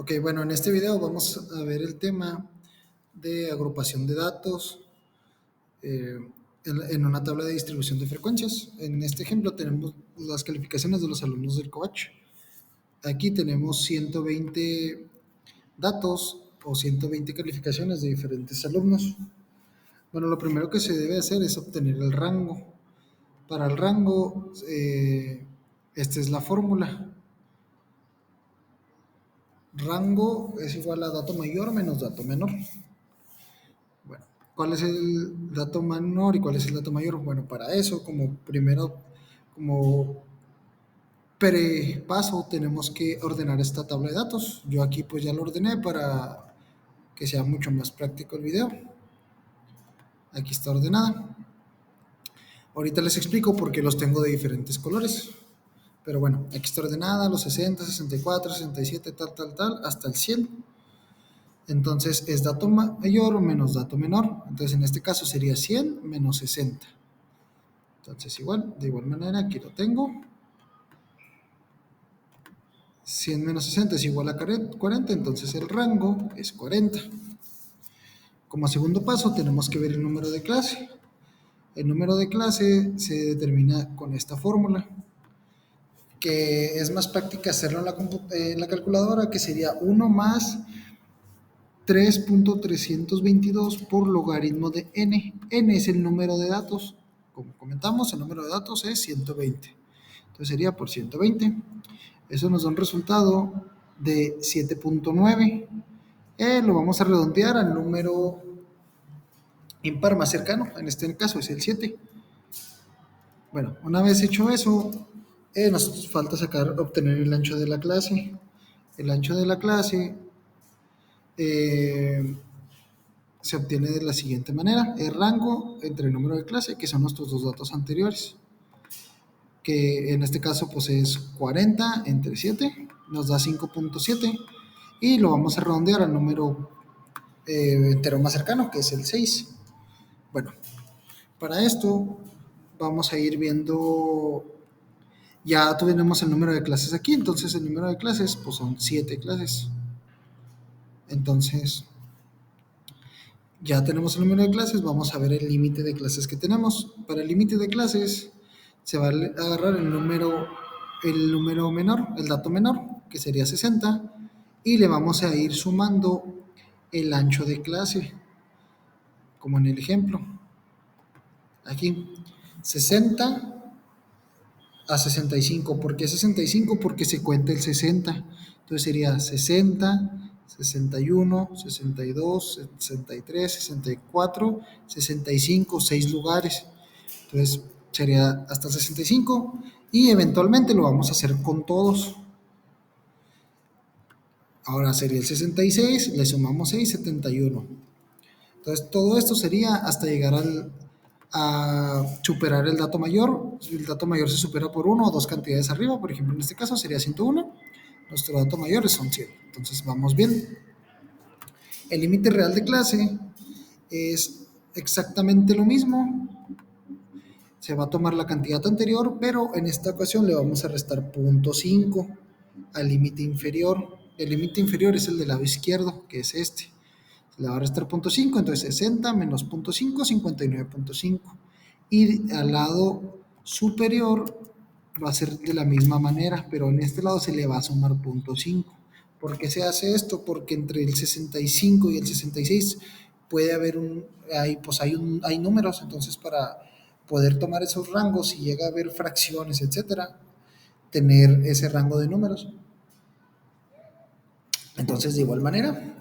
Ok, bueno, en este video vamos a ver el tema de agrupación de datos eh, en una tabla de distribución de frecuencias. En este ejemplo tenemos las calificaciones de los alumnos del COVACH. Aquí tenemos 120 datos o 120 calificaciones de diferentes alumnos. Bueno, lo primero que se debe hacer es obtener el rango. Para el rango, esta es la fórmula. Rango es igual a dato mayor menos dato menor. Bueno, ¿cuál es el dato menor y cuál es el dato mayor? Bueno, para eso, como prepaso, tenemos que ordenar esta tabla de datos. Yo aquí pues ya lo ordené para que sea mucho más práctico el video. Aquí está ordenada. Ahorita les explico por qué los tengo de diferentes colores. Pero bueno, aquí está ordenada, los 60, 64, 67, tal, hasta el 100. Entonces es dato mayor menos dato menor. Entonces en este caso sería 100 menos 60. Entonces de igual manera aquí lo tengo. 100 menos 60 es igual a 40, entonces el rango es 40. Como segundo paso tenemos que ver el número de clase. El número de clase se determina con esta fórmula, que es más práctica hacerlo en la calculadora, que sería 1 más 3.322 por logaritmo de n. N es el número de datos. Como comentamos, el número de datos es 120. Entonces sería por 120. Eso nos da un resultado de 7.9. Lo vamos a redondear al número impar más cercano. En este caso es el 7. Bueno, una vez hecho eso, nos falta obtener el ancho de la clase. El ancho de la clase se obtiene de la siguiente manera: el rango entre el número de clase, que son nuestros dos datos anteriores, que en este caso pues es 40 entre 7, nos da 5.7, y lo vamos a redondear al número entero más cercano, que es el 6. Bueno, para esto vamos a ir viendo, ya tuvimos el número de clases aquí, entonces el número de clases pues son 7 clases. Entonces ya tenemos el número de clases, vamos a ver el límite de clases que tenemos. Para el límite de clases se va a agarrar el número menor, el dato menor, que sería 60, y le vamos a ir sumando el ancho de clase, como en el ejemplo. Aquí, 60 a 65. ¿Por qué 65? Porque se cuenta el 60. Entonces sería 60, 61, 62, 63, 64, 65, 6 lugares. Entonces sería hasta 65 y eventualmente lo vamos a hacer con todos. Ahora sería el 66, le sumamos 6, 71. Entonces todo esto sería hasta llegar a superar el dato mayor. El dato mayor se supera por 1 o 2 cantidades arriba, por ejemplo en este caso sería 101. Nuestro dato mayor son 100. Entonces vamos bien. El límite real de clase es exactamente lo mismo. Se va a tomar la cantidad anterior, pero en esta ocasión le vamos a restar 0.5 al límite inferior. El límite inferior es el del lado izquierdo, que es este. Le va a restar 0.5, entonces 60 menos 0.5, 59.5. Y al lado superior va a ser de la misma manera, pero en este lado se le va a sumar 0.5. ¿Por qué se hace esto? Porque entre el 65 y el 66 puede haber hay números, entonces para poder tomar esos rangos, si llega a haber fracciones, etcétera, tener ese rango de números. Entonces, de igual manera,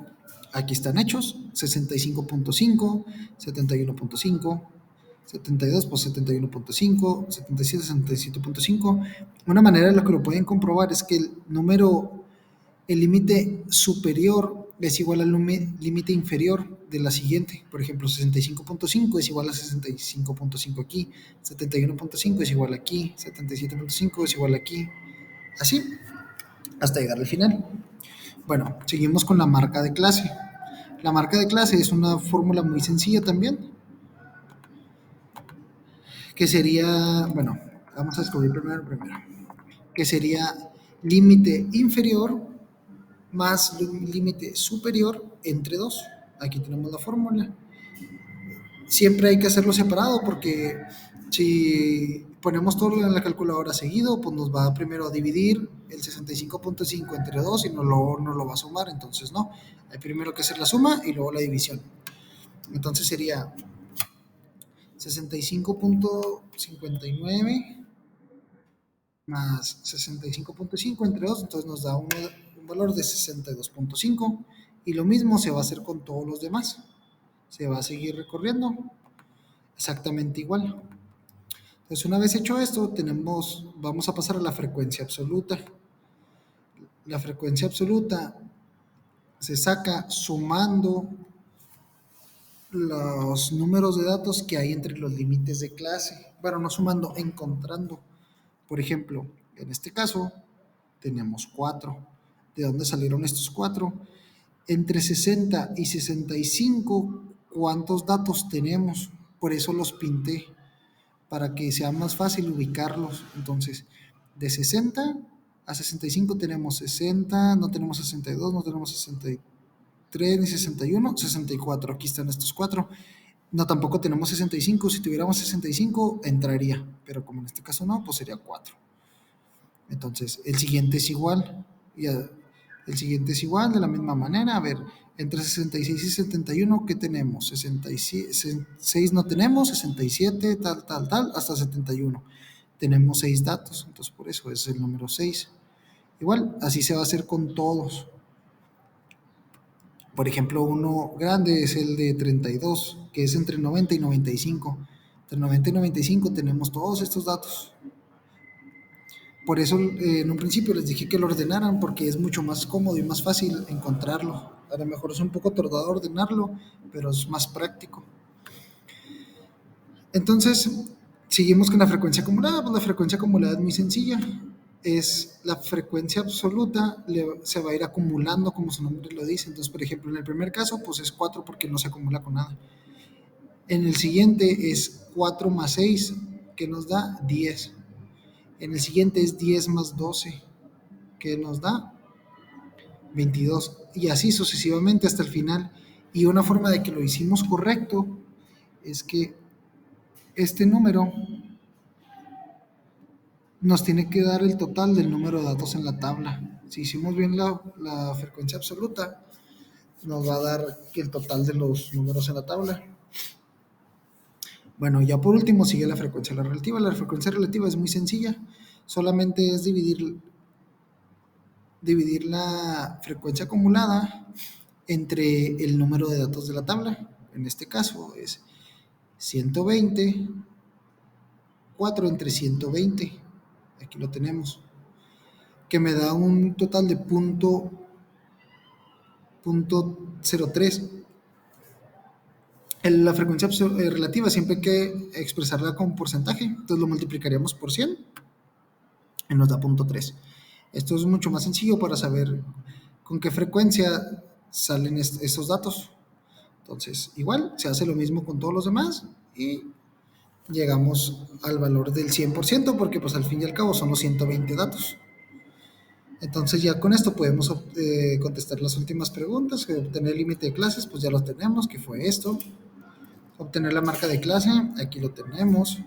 aquí están hechos: 65.5, 71.5, 72, pues 71.5, 77, 77.5. Una manera en la que lo pueden comprobar es que el límite superior es igual al límite inferior de la siguiente. Por ejemplo, 65.5 es igual a 65.5 aquí, 71.5 es igual aquí, 77.5 es igual aquí, así, hasta llegar al final. Bueno, seguimos con la marca de clase. La marca de clase es una fórmula muy sencilla también, que sería, bueno, vamos a descubrir primero, que sería límite inferior más límite superior entre 2. Aquí tenemos la fórmula. Siempre hay que hacerlo separado porque si ponemos todo en la calculadora seguido, pues nos va primero a dividir el 65.5 entre 2 y no lo va a sumar, entonces no. Hay primero que hacer la suma y luego la división. Entonces sería 65.59 más 65.5 entre 2, entonces nos da un valor de 62.5 y lo mismo se va a hacer con todos los demás. Se va a seguir recorriendo exactamente igual. Entonces, una vez hecho esto, vamos a pasar a la frecuencia absoluta. La frecuencia absoluta se saca sumando los números de datos que hay entre los límites de clase. Bueno, no sumando, encontrando. Por ejemplo, en este caso tenemos 4. ¿De dónde salieron estos 4? Entre 60 y 65, ¿cuántos datos tenemos? Por eso los pinté, para que sea más fácil ubicarlos. Entonces, de 60 a 65 tenemos 60, no tenemos 62, no tenemos 63 ni 61, 64. Aquí están estos 4. No, tampoco tenemos 65. Si tuviéramos 65, entraría, pero como en este caso no, pues sería 4. Entonces, el siguiente es igual. El siguiente es igual, de la misma manera. A ver, entre 66 y 71, ¿qué tenemos? 66 no tenemos, 67, tal, hasta 71. Tenemos 6 datos, entonces por eso es el número 6. Igual, así se va a hacer con todos. Por ejemplo, uno grande es el de 32, que es entre 90 y 95. Entre 90 y 95 tenemos todos estos datos. Por eso en un principio les dije que lo ordenaran porque es mucho más cómodo y más fácil encontrarlo. A lo mejor es un poco tardado ordenarlo, pero es más práctico. Entonces, seguimos con la frecuencia acumulada. Pues la frecuencia acumulada es muy sencilla. Es la frecuencia absoluta, se va a ir acumulando como su nombre lo dice. Entonces, por ejemplo, en el primer caso, pues es 4 porque no se acumula con nada. En el siguiente es 4 más 6, que nos da 10. En el siguiente es 10 más 12, que nos da 22, y así sucesivamente hasta el final. Y una forma de que lo hicimos correcto es que este número nos tiene que dar el total del número de datos en la tabla. Si hicimos bien la frecuencia absoluta, nos va a dar el total de los números en la tabla. Bueno, ya por último sigue la frecuencia relativa. La frecuencia relativa es muy sencilla, solamente es dividir la frecuencia acumulada entre el número de datos de la tabla. En este caso es 120, 4 entre 120, aquí lo tenemos, que me da un total de punto 03. La frecuencia relativa siempre hay que expresarla con porcentaje, entonces lo multiplicaríamos por 100 y nos da 0.3. Esto es mucho más sencillo para saber con qué frecuencia salen estos datos. Entonces, igual, se hace lo mismo con todos los demás y llegamos al valor del 100% porque pues al fin y al cabo son los 120 datos. Entonces ya con esto podemos contestar las últimas preguntas. Obtener el límite de clases, pues ya lo tenemos, que fue esto. Obtener la marca de clase, aquí lo tenemos.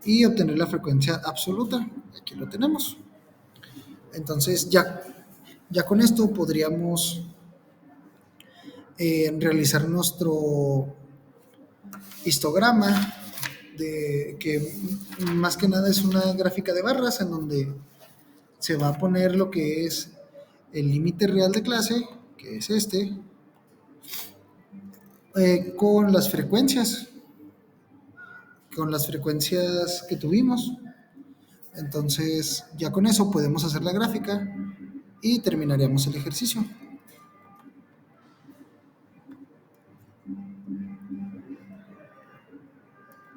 Y obtener la frecuencia absoluta, aquí lo tenemos. Entonces ya con esto podríamos realizar nuestro histograma, que más que nada es una gráfica de barras en donde se va a poner lo que es el límite real de clase, que es este, con las frecuencias que tuvimos. Entonces ya con eso podemos hacer la gráfica y terminaríamos el ejercicio.